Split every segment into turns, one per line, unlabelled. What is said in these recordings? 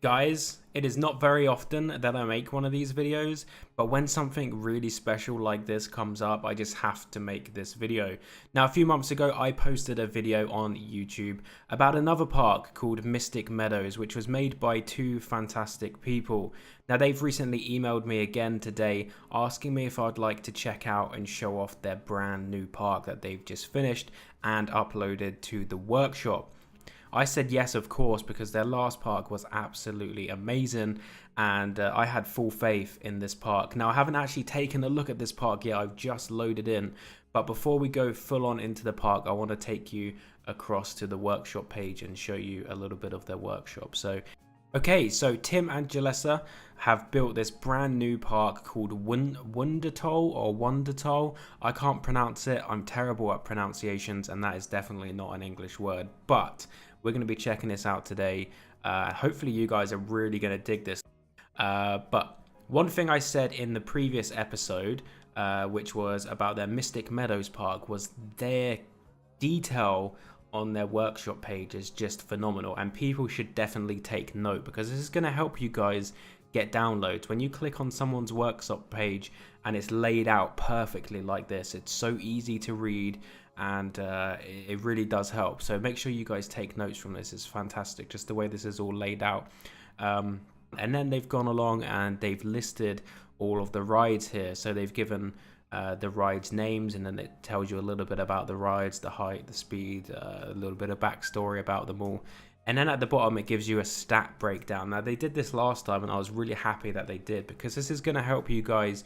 Guys, it is not very often that I make one of these videos, but when something really special like this comes up, I just have to make this video. Now, a few months ago, I posted a video on YouTube about another park called Mystic Meadows, which was made by two fantastic people. Now, they've recently emailed me again today, asking me if I'd like to check out and show off their brand new park that they've just finished and uploaded to the workshop. I said yes, of course, because their last park was absolutely amazing and I had full faith in this park. Now, I haven't actually taken a look at this park yet. I've just loaded in. But before we go full on into the park, I want to take you across to the workshop page and show you a little bit of their workshop. Okay, so Tim and Jaleesa have built this brand new park called Wundertal or Wundertal. I can't pronounce it. I'm terrible at pronunciations, and that is definitely not an English word. But we're going to be checking this out today. Hopefully you guys are really going to dig this. But one thing I said in the previous episode, which was about their Mystic Meadows park, was their detail on their workshop page is just phenomenal, and people should definitely take note because this is going to help you guys get downloads. When you click on someone's workshop page and it's laid out perfectly like this, it's so easy to read, and it really does help. So make sure you guys take notes from this. It's fantastic just the way this is all laid out. And then they've gone along and they've listed all of the rides here. So they've given the rides names, and then it tells you a little bit about the rides, the height, the speed, a little bit of backstory about them all. And then at the bottom it gives you a stat breakdown. Now, they did this last time and I was really happy that they did, because this is going to help you guys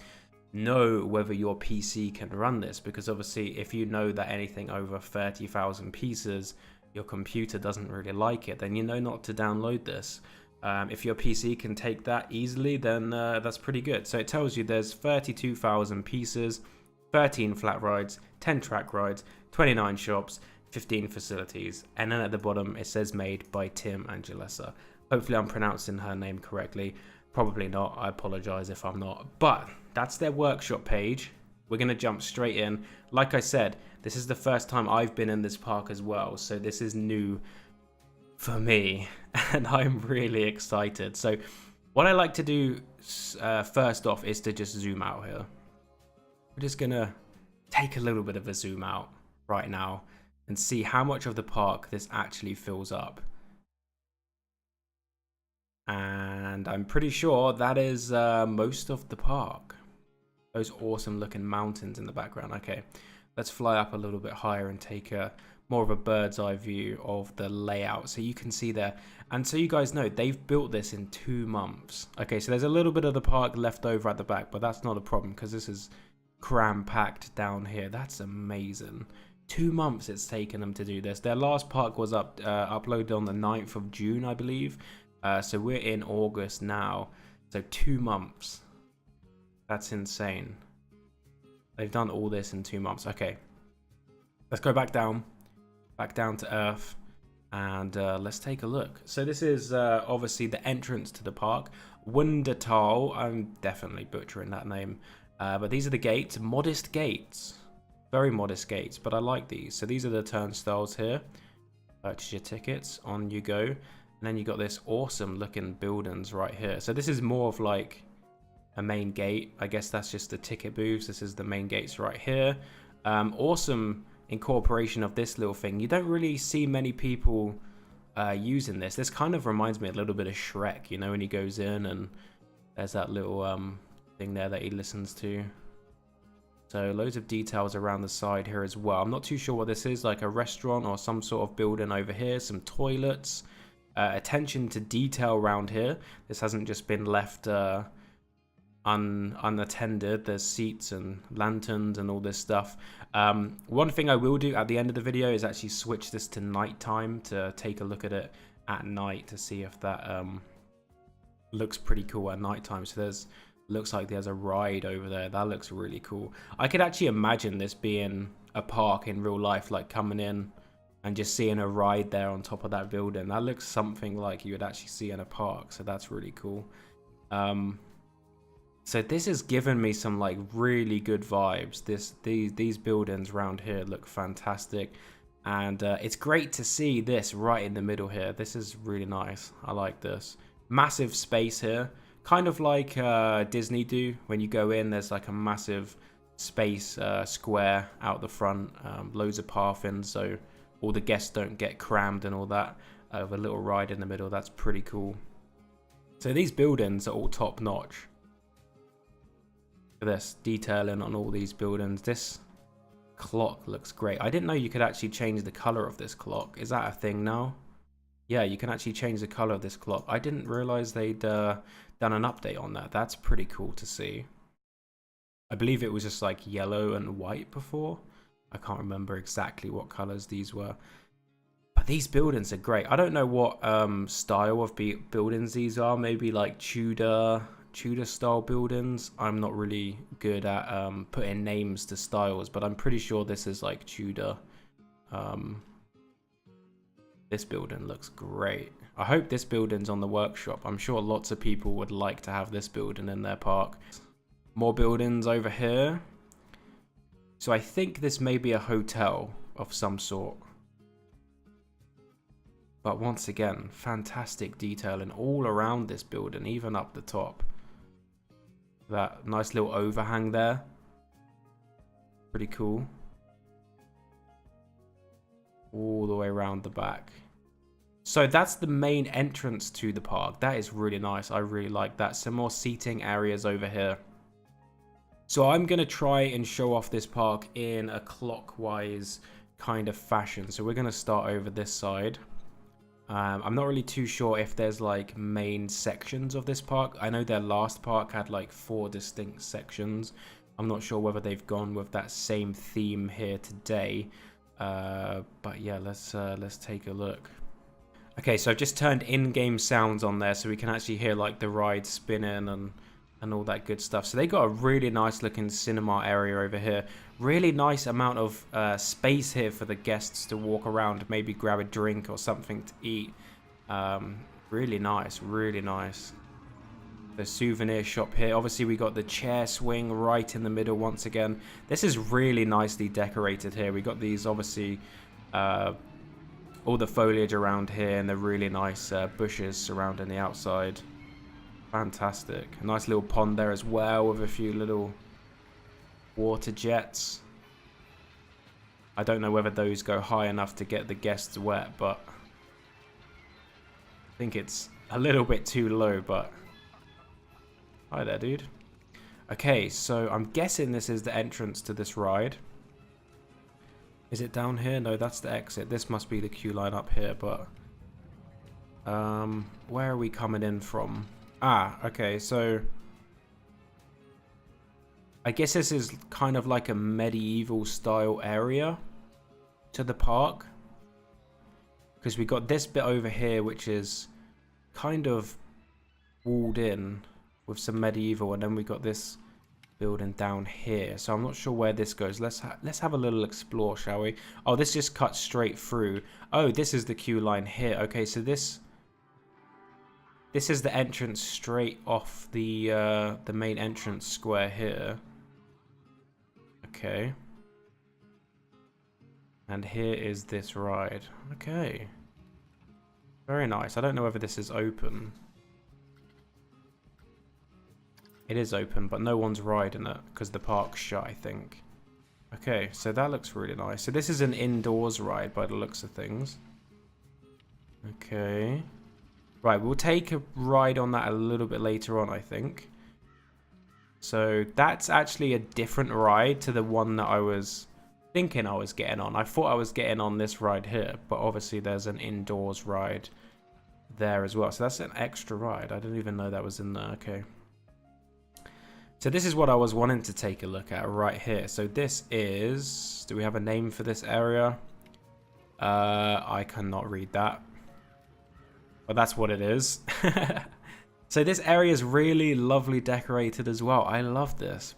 know whether your PC can run this, because obviously if you know that anything over 30,000 pieces your computer doesn't really like it, then you know not to download this. If your PC can take that easily, then that's pretty good. So it tells you there's 32,000 pieces, 13 flat rides, 10 track rides, 29 shops, 15 facilities, and then at the bottom it says made by Tim and Jaleesa. Hopefully I'm pronouncing her name correctly. Probably not. I apologize if I'm not. But that's their workshop page. We're going to jump straight in. Like I said, this is the first time I've been in this park as well, so this is new for me and I'm really excited. So what I like to do first off is to just zoom out here. We're just gonna take a little bit of a zoom out right now and see how much of the park this actually fills up. And I'm pretty sure that is most of the park. Those awesome looking mountains in the background. Okay, let's fly up a little bit higher and take a more of a bird's eye view of the layout, so you can see there. And so you guys know they've built this in 2 months. Okay, so there's a little bit of the park left over at the back, but that's not a problem because this is cram packed down here. That's amazing. 2 months it's taken them to do this. Their last park was uploaded on the 9th of June, I believe. So we're in August now, so 2 months. That's insane. They've done all this in 2 months. Okay, let's go back down to earth, and let's take a look. So this is obviously the entrance to the park, Wundertal. I'm definitely butchering that name, but these are the gates. Modest gates, very modest gates, but I like these. So these are the turnstiles here. Purchase your tickets, on you go, and then you got this awesome looking buildings right here. So this is more of like a main gate. I guess that's just the ticket booths. This is the main gates right here. Awesome incorporation of this little thing. You don't really see many people using this. This kind of reminds me a little bit of Shrek, you know, when he goes in and there's that little thing there that he listens to. So loads of details around the side here as well. I'm not too sure what this is, like a restaurant or some sort of building over here. Some toilets, attention to detail around here. This hasn't just been left unattended. There's seats and lanterns and all this stuff. One thing I will do at the end of the video is actually switch this to nighttime to take a look at it at night to see if that looks pretty cool at nighttime. So looks like there's a ride over there. That looks really cool. I could actually imagine this being a park in real life, like coming in and just seeing a ride there on top of that building. That looks something like you would actually see in a park, so that's really cool. So this has given me some like really good vibes. These buildings around here look fantastic, and it's great to see this right in the middle here. This is really nice. I like this. Massive space here, kind of like Disney do. When you go in, there's like a massive space square out the front, loads of pathing, so all the guests don't get crammed and all that. With a little ride in the middle, that's pretty cool. So these buildings are all top notch. Look at this detailing on all these buildings. This clock looks great. I didn't know you could actually change the color of this clock. Is that a thing now? Yeah, you can actually change the color of this clock. I didn't realize they'd done an update on that. That's pretty cool to see. I believe it was just like yellow and white before. I can't remember exactly what colors these were. But these buildings are great. I don't know what style of buildings these are. Maybe like Tudor style buildings. I'm not really good at putting names to styles, but I'm pretty sure this is like Tudor. This building looks great. I hope this building's on the workshop. I'm sure lots of people would like to have this building in their park. More buildings over here. So I think this may be a hotel of some sort. But once again, fantastic detailing all around this building, even up the top. That nice little overhang there. Pretty cool. All the way around the back. So that's the main entrance to the park. That is really nice. I really like that. Some more seating areas over here. So I'm going to try and show off this park in a clockwise kind of fashion. So we're going to start over this side. I'm not really too sure if there's like main sections of this park. I know their last park had like 4 distinct sections. I'm not sure whether they've gone with that same theme here today. But yeah, let's take a look. Okay, so I've just turned in-game sounds on there so we can actually hear like the ride spinning and all that good stuff. So they got a really nice looking cinema area over here. Really nice amount of space here for the guests to walk around, maybe grab a drink or something to eat. Really nice, really nice. The souvenir shop here. Obviously we got the chair swing right in the middle once again. This is really nicely decorated here. We got these obviously all the foliage around here and the really nice bushes surrounding the outside. Fantastic. A nice little pond there as well with a few little water jets. I don't know whether those go high enough to get the guests wet, but I think it's a little bit too low, but hi there, dude. Okay, so I'm guessing this is the entrance to this ride. Is it down here? No, that's the exit. This must be the queue line up here, but where are we coming in from? Ah, okay, so I guess this is kind of like a medieval style area to the park, because we got this bit over here which is kind of walled in with some medieval, and then we got this building down here. So I'm not sure where this goes. Let's have a little explore, shall we? Oh, this just cuts straight through. Oh, this is the queue line here. Okay, so this is the entrance straight off the main entrance square here. Okay. And here is this ride. Okay. Very nice. I don't know whether this is open. It is open, but no one's riding it because the park's shut, I think. Okay, so that looks really nice. So this is an indoors ride by the looks of things. Okay. Right, we'll take a ride on that a little bit later on, I think. So that's actually a different ride to the one that I was thinking I was getting on. I thought I was getting on this ride here, but obviously there's an indoors ride there as well. So that's an extra ride. I didn't even know that was in there. Okay. So this is what I was wanting to take a look at right here. So this is... Do we have a name for this area? I cannot read that. But that's what it is. So this area is really lovely decorated as well. I love this.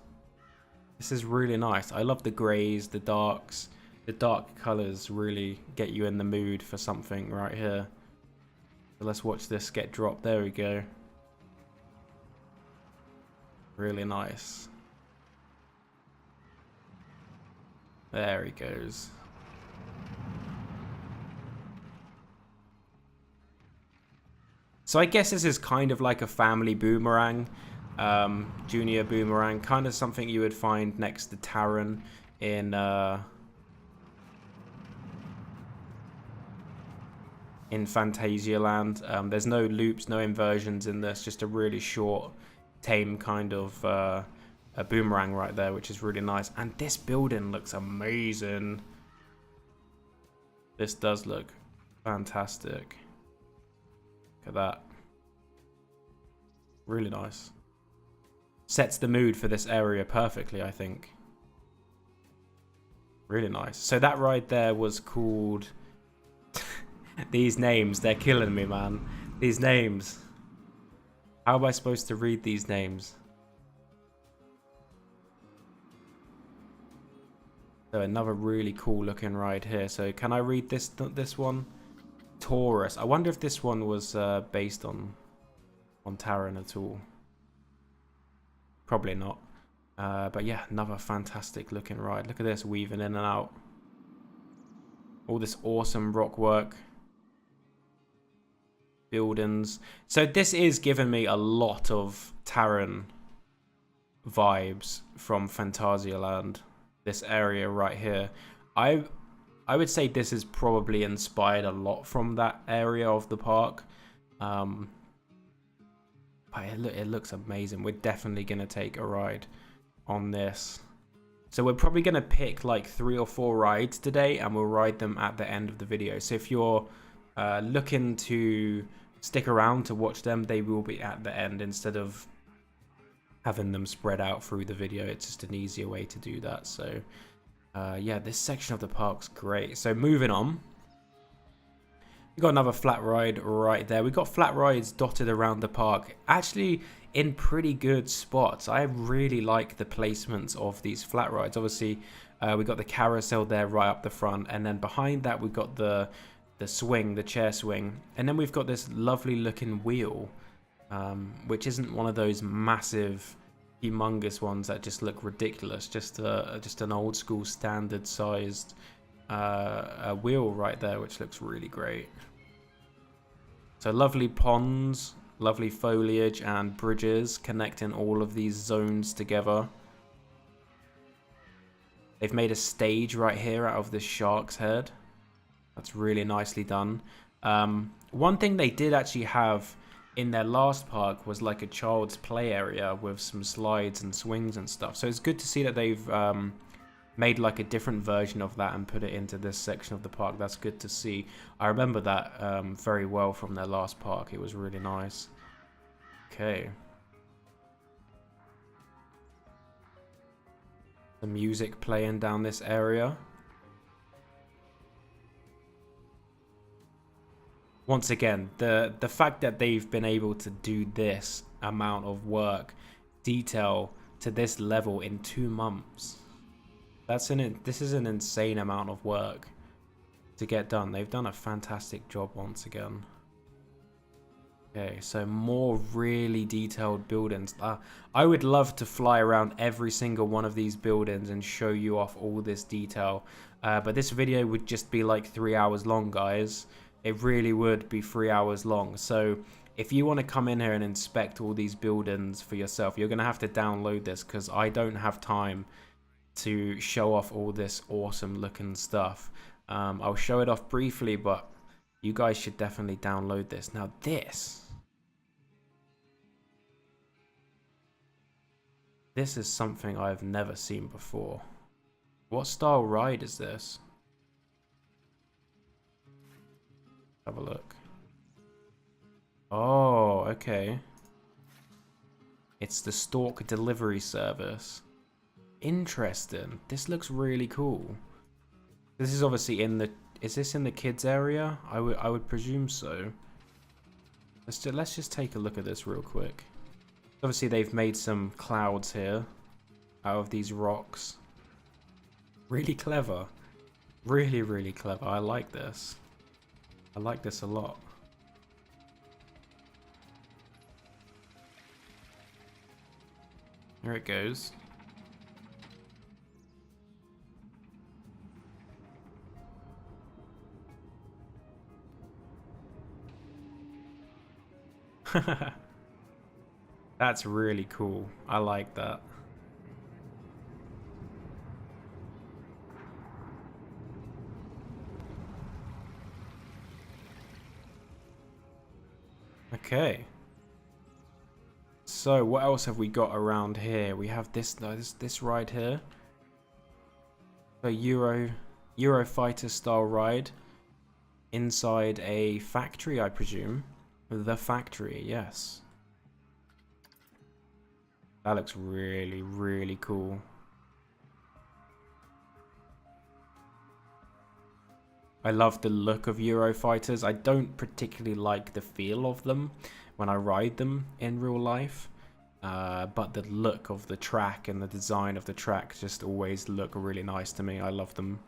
This is really nice. I love the greys, the darks. The dark colors really get you in the mood for something right here. So let's watch this get dropped. There we go. Really nice. There he goes. So I guess this is kind of like a family boomerang, junior boomerang, kind of something you would find next to Taron in Phantasialand. There's no loops, no inversions in this, just a really short, tame kind of a boomerang right there, which is really nice. And this building looks amazing. This does look fantastic. Look at that. Really nice. Sets the mood for this area perfectly, I think. Really nice. So that ride there was called... These names, they're killing me, man. These names. How am I supposed to read these names? So another really cool looking ride here. So can I read this one? Taurus. I wonder if this one was based on Taron at all. Probably not. But yeah, another fantastic looking ride. Look at this, weaving in and out. All this awesome rock work. Buildings. So this is giving me a lot of Taron vibes from Phantasialand. This area right here. I would say this is probably inspired a lot from that area of the park. But it looks amazing. We're definitely going to take a ride on this. So we're probably going to pick like 3 or 4 rides today, and we'll ride them at the end of the video. So if you're looking to stick around to watch them, they will be at the end instead of having them spread out through the video. It's just an easier way to do that. So yeah, this section of the park's great. So moving on, we got another flat ride right there. We got flat rides dotted around the park, actually in pretty good spots. I really like the placements of these flat rides. Obviously we got the carousel there right up the front, and then behind that we've got the swing, the chair swing, and then we've got this lovely looking wheel, which isn't one of those massive humongous ones that just look ridiculous. Just an old school standard sized wheel right there, which looks really great. So lovely ponds, lovely foliage and bridges connecting all of these zones together. They've made a stage right here out of this shark's head. That's really nicely done. One thing they did actually have in their last park was like a child's play area with some slides and swings and stuff. So it's good to see that they've made like a different version of that and put it into this section of the park. That's good to see. I remember that very well from their last park. It was really nice. Okay. The music playing down this area. Once again, the fact that they've been able to do this amount of work, detail to this level in 2 months. This is an insane amount of work to get done. They've done a fantastic job once again. Okay, so more really detailed buildings. I would love to fly around every single one of these buildings and show you off all this detail. But this video would just be like 3 hours long, guys. It really would be 3 hours long. So if you want to come in here and inspect all these buildings for yourself, you're going to have to download this, because I don't have time to show off all this awesome looking stuff. I'll show it off briefly, but you guys should definitely download this. Now this is something I've never seen before. What style ride is this? Have a look. Oh, okay. It's the Stork delivery service. Interesting. This looks really cool. This is obviously in the... Is this in the kids area? I would presume so. Let's just take a look at this real quick. Obviously they've made some clouds here out of these rocks. Really clever. Really, really clever. I like this. I like this a lot. There it goes. That's really cool. I like that. Okay. So what else have we got around here? We have this ride here. A Eurofighter style ride inside a factory, I presume. The factory, yes. That looks really, really cool. I love the look of Eurofighters. I don't particularly like the feel of them when I ride them in real life. But the look of the track and the design of the track just always look really nice to me. I love them.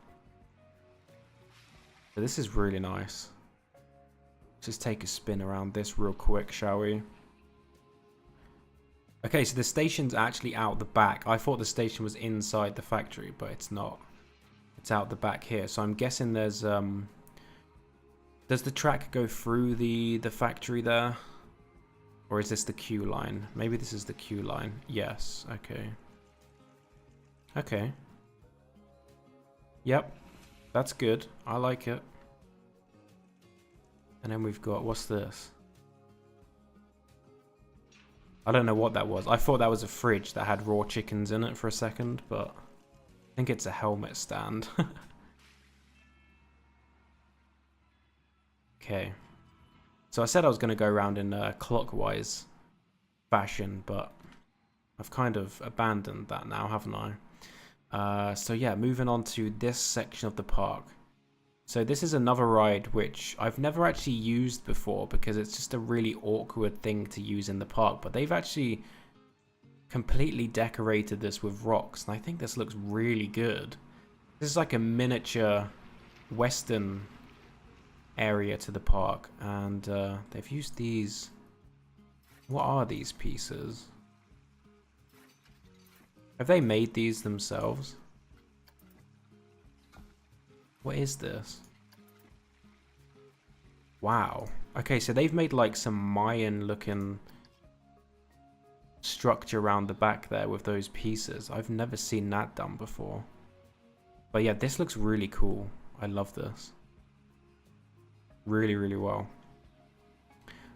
But this is really nice. Let's just take a spin around this real quick, shall we? Okay, so the station's actually out the back. I thought the station was inside the factory, but it's not. It's out the back here. So I'm guessing there's does the track go through the factory there? Or is this the queue line? Maybe this is the queue line. Yes, okay. Okay. Yep. That's good. I like it. And then we've got, what's this? I don't know what that was. I thought that was a fridge that had raw chickens in it for a second, but I think it's a helmet stand. Okay. So I said I was going to go around in a clockwise fashion, but I've kind of abandoned that now, haven't I? So yeah, moving on to this section of the park. So this is another ride which I've never actually used before because it's just a really awkward thing to use in the park, but they've actually completely decorated this with rocks, and I think this looks really good. This is like a miniature western area to the park, and they've used these. What are these pieces? Have they made these themselves? What is this? Wow. Okay, so they've made like some Mayan looking structure around the back there with those pieces. I've never seen that done before. But yeah, this looks really cool. I love this. Really, really well.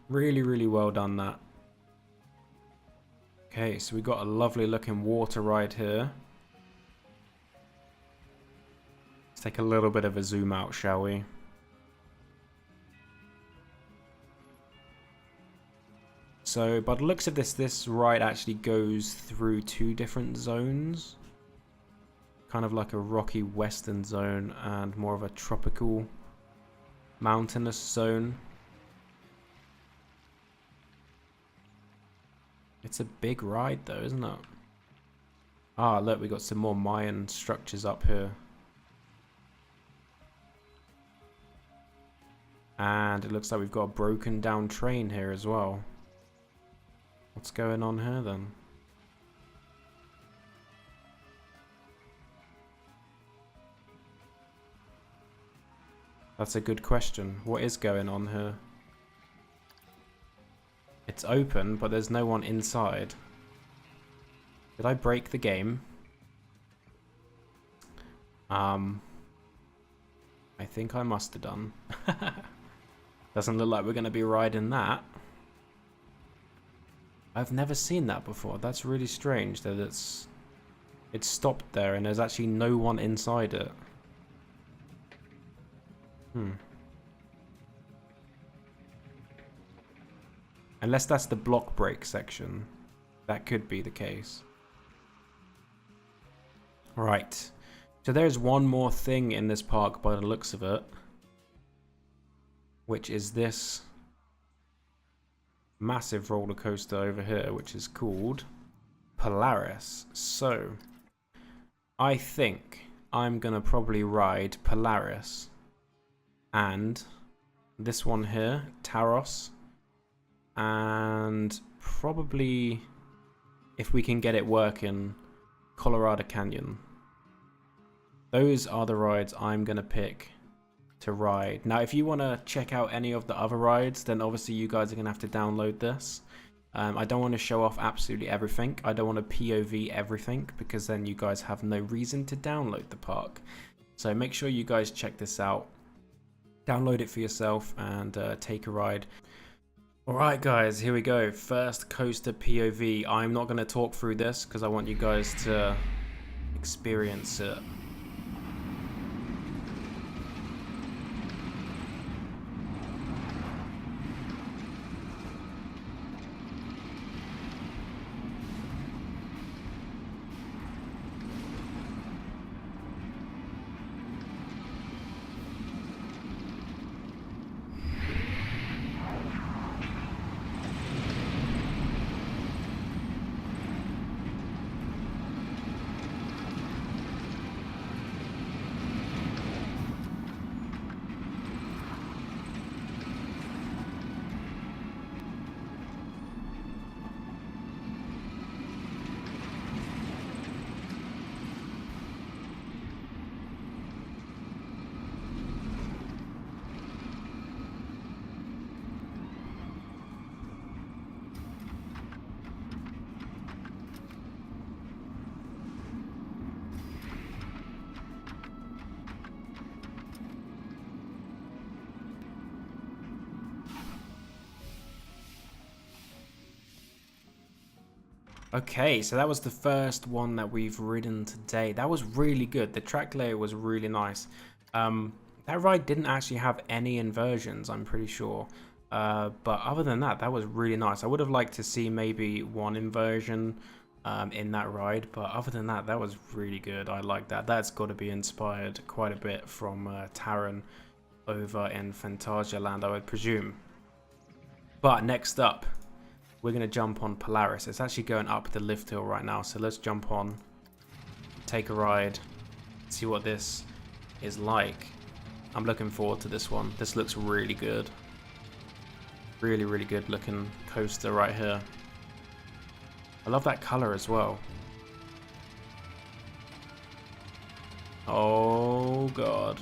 Really, really well done that. Okay, so we got a lovely looking water ride here. Let's take a little bit of a zoom out, shall we? So, by the looks of this ride actually goes through two different zones. Kind of like a rocky western zone and more of a tropical mountainous zone. It's a big ride though, isn't it? Ah, look, we got some more Mayan structures up here. And it looks like we've got a broken down train here as well. What's going on here then? That's a good question. What is going on here? It's open, but there's no one inside. Did I break the game? I think I must have done. Doesn't look like we're going to be riding that. I've never seen that before. That's really strange that it's stopped there and there's actually no one inside it. Unless that's the block break section. That could be the case. Right. So there's one more thing in this park by the looks of it. Which is this massive roller coaster over here, which is called Polaris. So I think I'm gonna probably ride Polaris and this one here, Taros, and probably, if we can get it working, Colorado Canyon. Those are the rides I'm gonna pick to ride. Now, if you want to check out any of the other rides, then obviously you guys are going to have to download this. I don't want to show off absolutely everything. I don't want to POV everything, because then you guys have no reason to download the park. So make sure you guys check this out. Download it for yourself and take a ride. Alright guys, here we go. First coaster POV. I'm not going to talk through this because I want you guys to experience it. Okay, so that was the first one that we've ridden today. That was really good. The track layout was really nice. That ride didn't actually have any inversions, I'm pretty sure. But other than that, that was really nice. I would have liked to see maybe one inversion in that ride, but other than that, that was really good. I like that. That's got to be inspired quite a bit from Taron over in Fantasia Land, I would presume. But next up, we're going to jump on Polaris. It's actually going up the lift hill right now, so let's jump on, take a ride, see what this is like. I'm looking forward to this one. This looks really good. Really, really good looking coaster right here. I love that color as well. Oh god.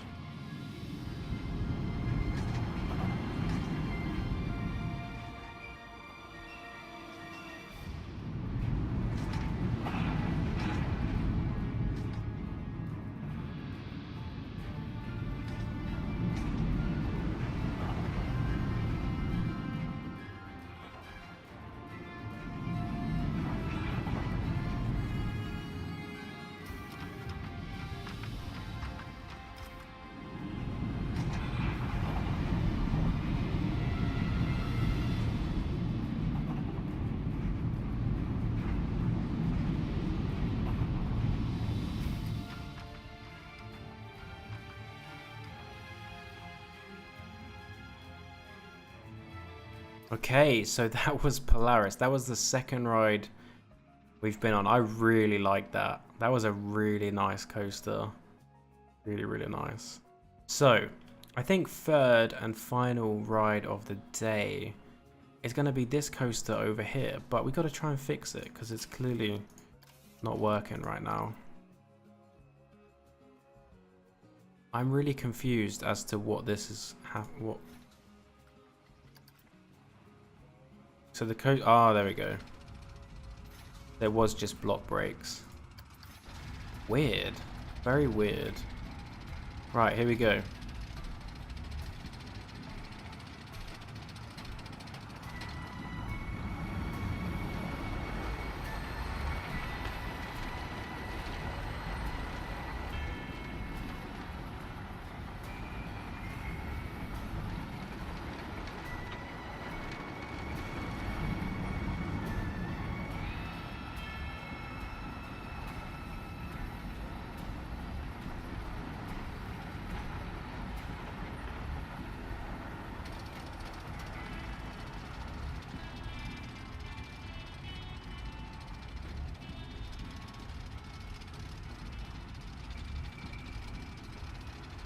Okay, so that was Polaris. That was the second ride we've been on. I really liked that. That was a really nice coaster. Really, really nice. So, I think third and final ride of the day is going to be this coaster over here. But we got to try and fix it because it's clearly not working right now. I'm really confused as to what this is. What? So the code, there we go. There was just block breaks. Weird. Very weird. Right, here we go.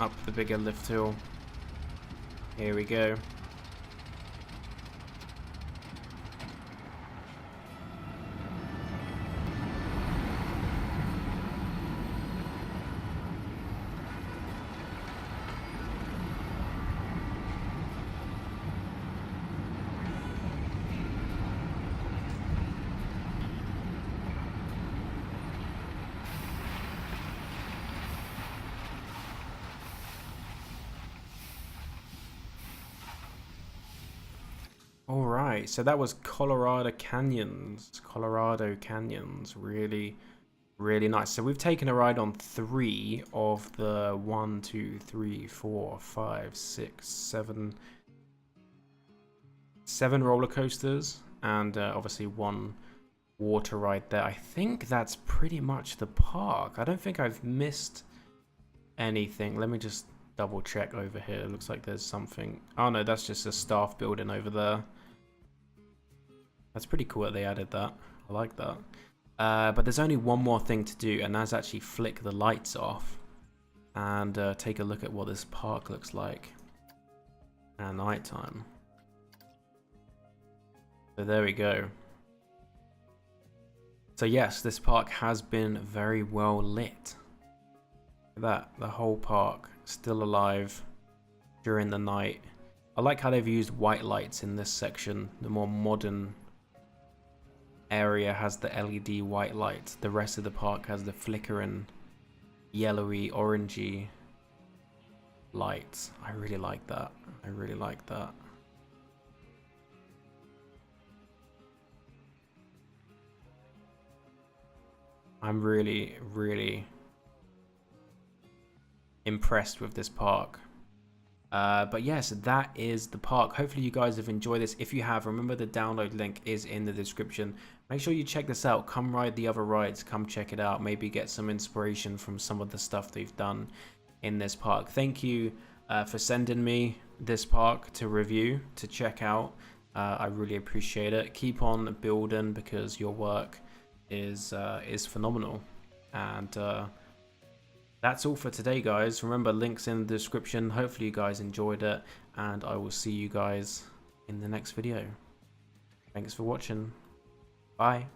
Up the bigger lift hill. Here we go. All right, so that was Colorado Canyons. Colorado Canyons, really, really nice. So we've taken a ride on 3 of the 1, 2, 3, 4, 5, 6, 7 roller coasters, and obviously 1 water ride there. I think that's pretty much the park. I don't think I've missed anything. Let me just double check over here. It looks like there's something. Oh no, that's just a staff building over there. That's pretty cool that they added that. I like that. But there's only one more thing to do, and that's actually flick the lights off and take a look at what this park looks like at nighttime. So there we go. So yes, this park has been very well lit. Look at that, the whole park still alive during the night. I like how they've used white lights in this section. The more modern area has the LED white lights. The rest of the park has the flickering yellowy, orangey lights. I really like that. I really like that. I'm really, really impressed with this park. But yes, that is the park. Hopefully you guys have enjoyed this. If you have, remember the download link is in the description. Make sure you check this out. Come ride the other rides. Come check it out. Maybe get some inspiration from some of the stuff they've done in this park. Thank you for sending me this park to review, to check out. I really appreciate it. Keep on building because your work is phenomenal. And that's all for today, guys. Remember, links in the description. Hopefully you guys enjoyed it, and I will see you guys in the next video. Thanks for watching. Bye.